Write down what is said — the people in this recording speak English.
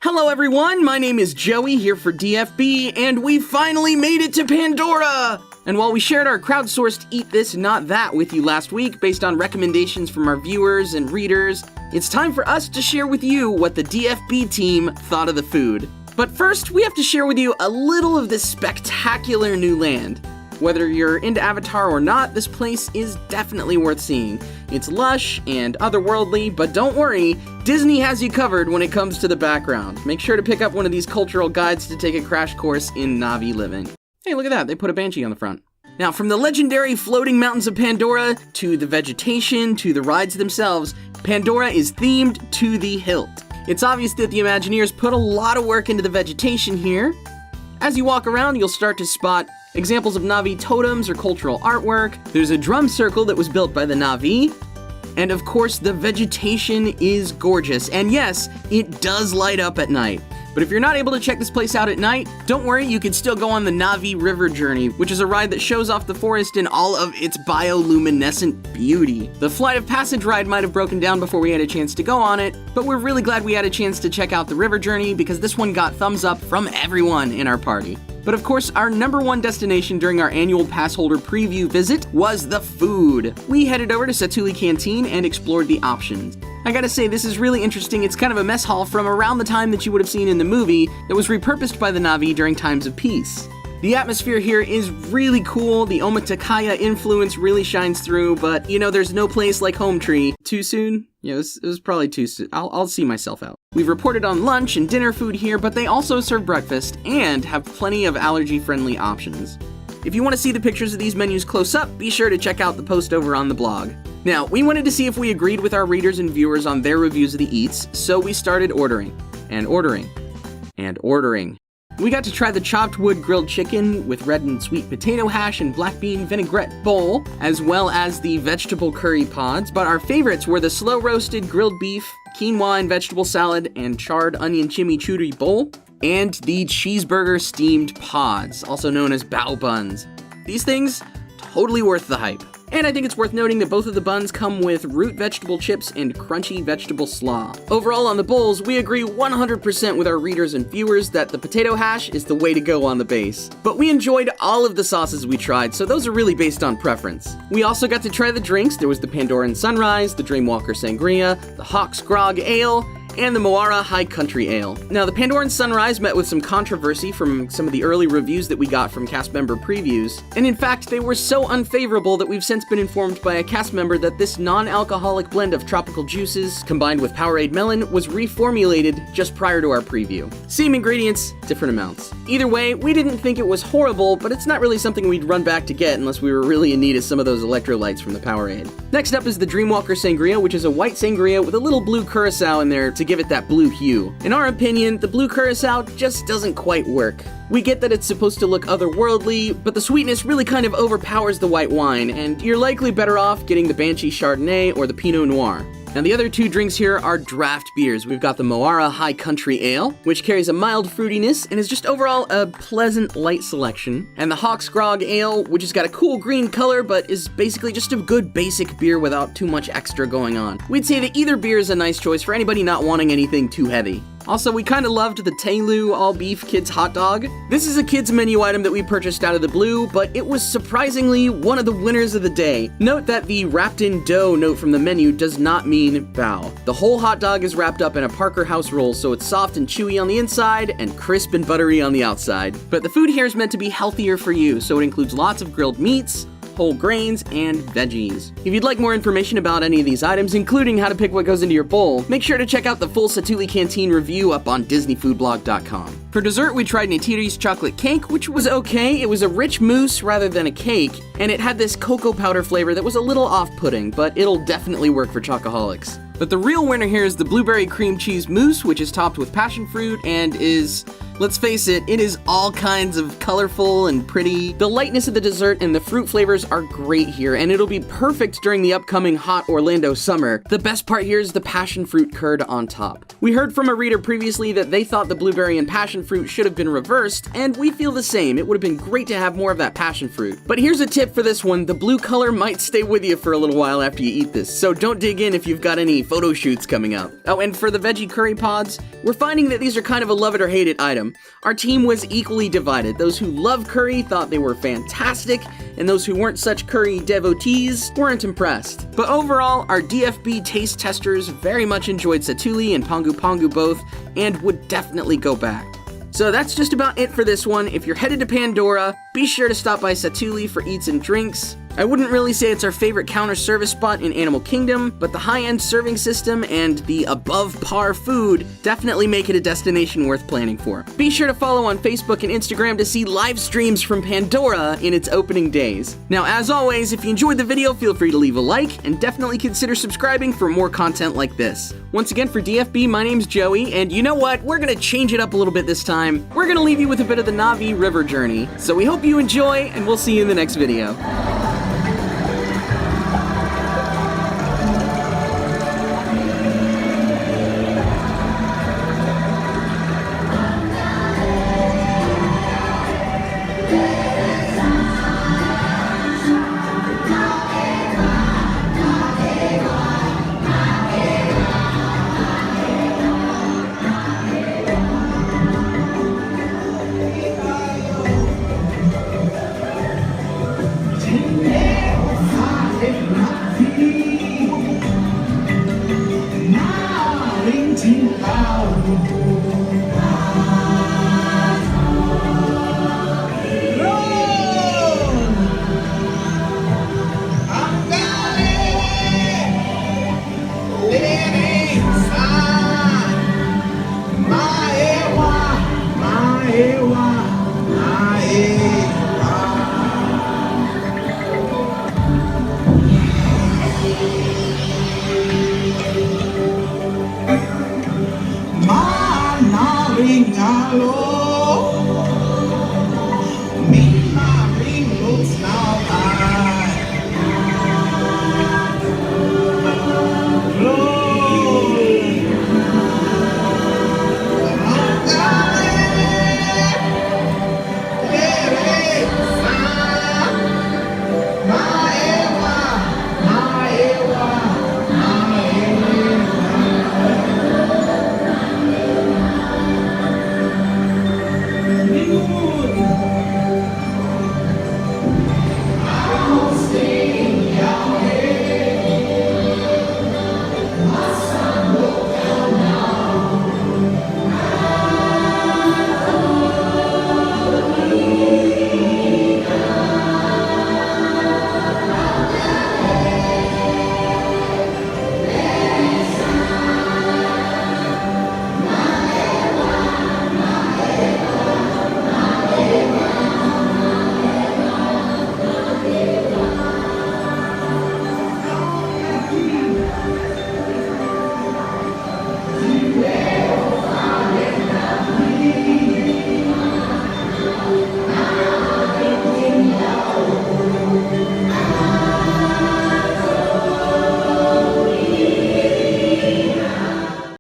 Hello everyone, my name is Joey here for DFB, and we finally made it to Pandora! And while we shared our crowdsourced Eat This Not That with you last week based on recommendations from our viewers and readers, it's time for us to share with you what the DFB team thought of the food. But first, we have to share with you a little of this spectacular new land. Whether you're into Avatar or not, this place is definitely worth seeing. It's lush and otherworldly, but don't worry, Disney has you covered when it comes to the background. Make sure to pick up one of these cultural guides to take a crash course in Na'vi living. Hey, look at that, they put a banshee on the front. Now, from the legendary floating mountains of Pandora, to the vegetation, to the rides themselves, Pandora is themed to the hilt. It's obvious that the Imagineers put a lot of work into the vegetation here. As you walk around, you'll start to spot examples of Na'vi totems or cultural artwork. There's a drum circle that was built by the Na'vi. And of course, the vegetation is gorgeous. And yes, it does light up at night. But if you're not able to check this place out at night, don't worry, you can still go on the Na'vi River Journey, which is a ride that shows off the forest in all of its bioluminescent beauty. The Flight of Passage ride might have broken down before we had a chance to go on it, but we're really glad we had a chance to check out the River Journey because this one got thumbs up from everyone in our party. But of course, our number one destination during our annual pass holder preview visit was the food. We headed over to Satu'li Canteen and explored the options. I gotta say, this is really interesting. It's kind of a mess hall from around the time that you would have seen in the movie that was repurposed by the Na'vi during times of peace. The atmosphere here is really cool. The Omaticaya influence really shines through, but you know, there's no place like Home Tree. Too soon? Yeah, it was probably too soon. I'll see myself out. We've reported on lunch and dinner food here, but they also serve breakfast and have plenty of allergy-friendly options. If you want to see the pictures of these menus close up, be sure to check out the post over on the blog. Now, we wanted to see if we agreed with our readers and viewers on their reviews of the eats, so we started ordering, and ordering, and ordering. We got to try the chopped wood grilled chicken with red and sweet potato hash and black bean vinaigrette bowl, as well as the vegetable curry pods, but our favorites were the slow roasted grilled beef, quinoa and vegetable salad, and charred onion chimichurri bowl, and the cheeseburger steamed pods, also known as bao buns. These things, totally worth the hype. And I think it's worth noting that both of the buns come with root vegetable chips and crunchy vegetable slaw. Overall on the bowls, we agree 100% with our readers and viewers that the potato hash is the way to go on the base. But we enjoyed all of the sauces we tried, so those are really based on preference. We also got to try the drinks. There was the Pandoran Sunrise, the Dreamwalker Sangria, the Hawk's Grog Ale, and the Moara High Country Ale. Now, the Pandoran Sunrise met with some controversy from some of the early reviews that we got from cast member previews, and in fact, they were so unfavorable that we've since been informed by a cast member that this non-alcoholic blend of tropical juices, combined with Powerade Melon, was reformulated just prior to our preview. Same ingredients, different amounts. Either way, we didn't think it was horrible, but it's not really something we'd run back to get unless we were really in need of some of those electrolytes from the Powerade. Next up is the Dreamwalker Sangria, which is a white sangria with a little blue curacao in there to give it that blue hue. In our opinion, the blue curacao just doesn't quite work. We get that it's supposed to look otherworldly, but the sweetness really kind of overpowers the white wine, and you're likely better off getting the Banshee Chardonnay or the Pinot Noir. Now the other two drinks here are draft beers. We've got the Moara High Country Ale, which carries a mild fruitiness and is just overall a pleasant light selection. And the Hawk's Grog Ale, which has got a cool green color, but is basically just a good basic beer without too much extra going on. We'd say that either beer is a nice choice for anybody not wanting anything too heavy. Also, we kinda loved the Tailu all-beef kids hot dog. This is a kids menu item that we purchased out of the blue, but it was surprisingly one of the winners of the day. Note that the wrapped in dough note from the menu does not mean bao. The whole hot dog is wrapped up in a Parker House roll, so it's soft and chewy on the inside and crisp and buttery on the outside. But the food here is meant to be healthier for you, so it includes lots of grilled meats, whole grains, and veggies. If you'd like more information about any of these items, including how to pick what goes into your bowl, make sure to check out the full Satu'li Canteen review up on DisneyFoodBlog.com. For dessert, we tried Neytiri's chocolate cake, which was okay. It was a rich mousse rather than a cake, and it had this cocoa powder flavor that was a little off-putting, but it'll definitely work for chocoholics. But the real winner here is the blueberry cream cheese mousse, which is topped with passion fruit and is Let's face it, it is all kinds of colorful and pretty. The lightness of the dessert and the fruit flavors are great here, and it'll be perfect during the upcoming hot Orlando summer. The best part here is the passion fruit curd on top. We heard from a reader previously that they thought the blueberry and passion fruit should have been reversed, and we feel the same. It would have been great to have more of that passion fruit. But here's a tip for this one: the blue color might stay with you for a little while after you eat this, so don't dig in if you've got any photo shoots coming up. Oh, and for the veggie curry pods, we're finding that these are kind of a love it or hate it item. Our team was equally divided. Those who love curry thought they were fantastic, and those who weren't such curry devotees weren't impressed. But overall, our DFB taste testers very much enjoyed Satu'li and Pongu Pongu both, and would definitely go back. So that's just about it for this one. If you're headed to Pandora, be sure to stop by Satu'li for eats and drinks. I wouldn't really say it's our favorite counter service spot in Animal Kingdom, but the high-end serving system and the above-par food definitely make it a destination worth planning for. Be sure to follow on Facebook and Instagram to see live streams from Pandora in its opening days. Now, as always, if you enjoyed the video, feel free to leave a like, and definitely consider subscribing for more content like this. Once again, for DFB, my name's Joey, and you know what? We're gonna change it up a little bit this time. We're gonna leave you with a bit of the Na'vi River journey. So we hope you enjoy, and we'll see you in the next video. Hello.